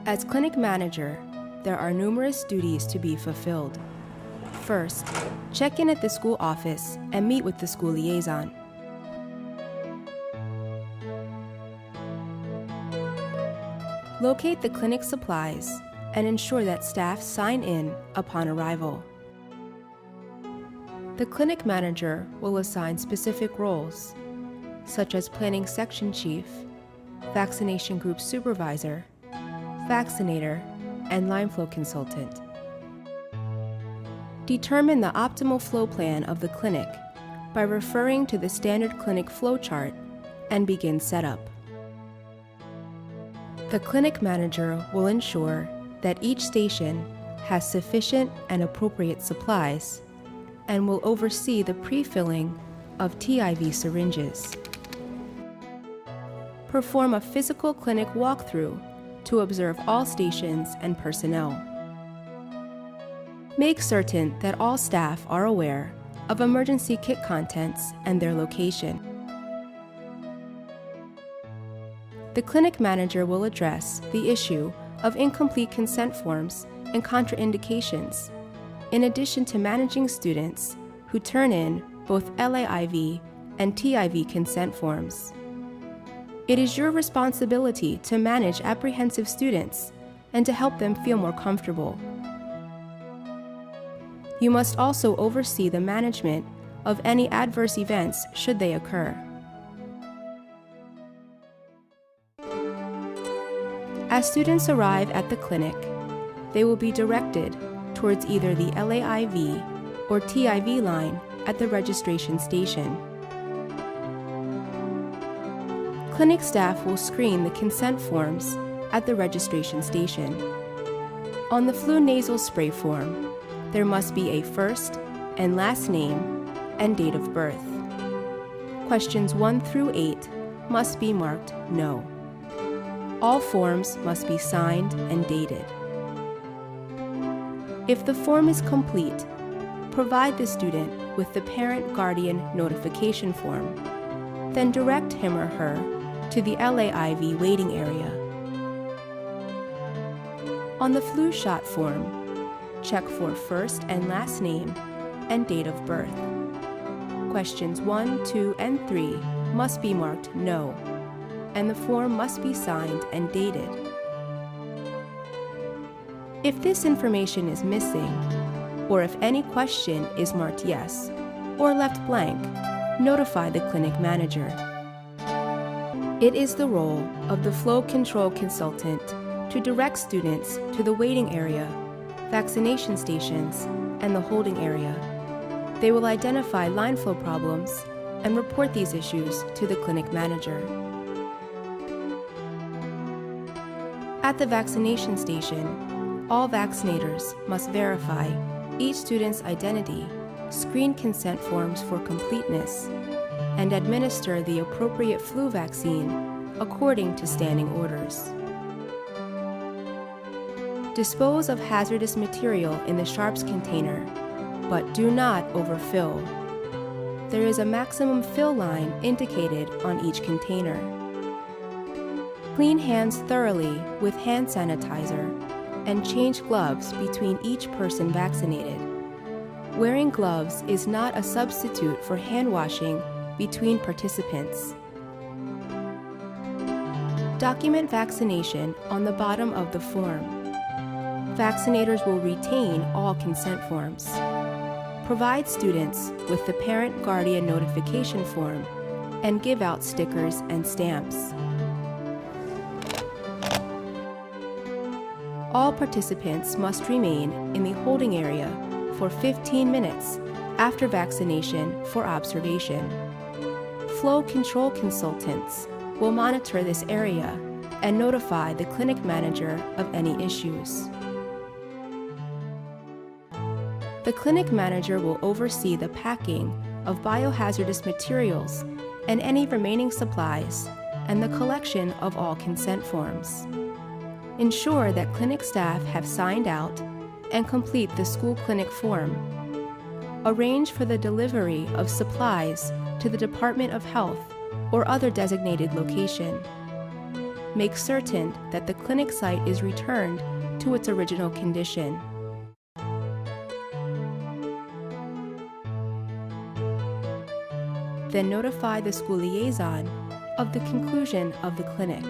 As clinic manager, there are numerous duties to be fulfilled. First, check in at the school office and meet with the school liaison. Locate the clinic supplies and ensure that staff sign in upon arrival. The clinic manager will assign specific roles, such as planning section chief, vaccination group supervisor, vaccinator, and line flow consultant. Determine the optimal flow plan of the clinic by referring to the standard clinic flow chart and begin setup. The clinic manager will ensure that each station has sufficient and appropriate supplies and will oversee the pre-filling of TIV syringes. Perform a physical clinic walkthrough to observe all stations and personnel. Make certain that all staff are aware of emergency kit contents and their location. The clinic manager will address the issue of incomplete consent forms and contraindications, in addition to managing students who turn in both LAIV and TIV consent forms. It is your responsibility to manage apprehensive students and to help them feel more comfortable. You must also oversee the management of any adverse events should they occur. As students arrive at the clinic, they will be directed towards either the LAIV or TIV line at the registration station. Clinic staff will screen the consent forms at the registration station. On the flu nasal spray form, there must be a first and last name and date of birth. Questions 1 through 8 must be marked no. All forms must be signed and dated. If the form is complete, provide the student with the parent-guardian notification form, then direct him or her to the LAIV waiting area. On the flu shot form, check for first and last name and date of birth. Questions 1, 2, and 3 must be marked no, and the form must be signed and dated. If this information is missing, or if any question is marked yes or left blank, notify the clinic manager. It is the role of the flow control consultant to direct students to the waiting area, vaccination stations, and the holding area. They will identify line flow problems and report these issues to the clinic manager. At the vaccination station, all vaccinators must verify each student's identity, screen consent forms for completeness, and administer the appropriate flu vaccine according to standing orders. Dispose of hazardous material in the sharps container, but do not overfill. There is a maximum fill line indicated on each container. Clean hands thoroughly with hand sanitizer and change gloves between each person vaccinated. Wearing gloves is not a substitute for hand washing between participants. Document vaccination on the bottom of the form. Vaccinators will retain all consent forms. Provide students with the parent-guardian notification form and give out stickers and stamps. All participants must remain in the holding area for 15 minutes after vaccination for observation. Flow control consultants will monitor this area and notify the clinic manager of any issues. The clinic manager will oversee the packing of biohazardous materials and any remaining supplies and the collection of all consent forms. Ensure that clinic staff have signed out and complete the school clinic form. Arrange for the delivery of supplies to the Department of Health or other designated location. Make certain that the clinic site is returned to its original condition. Then notify the school liaison of the conclusion of the clinic.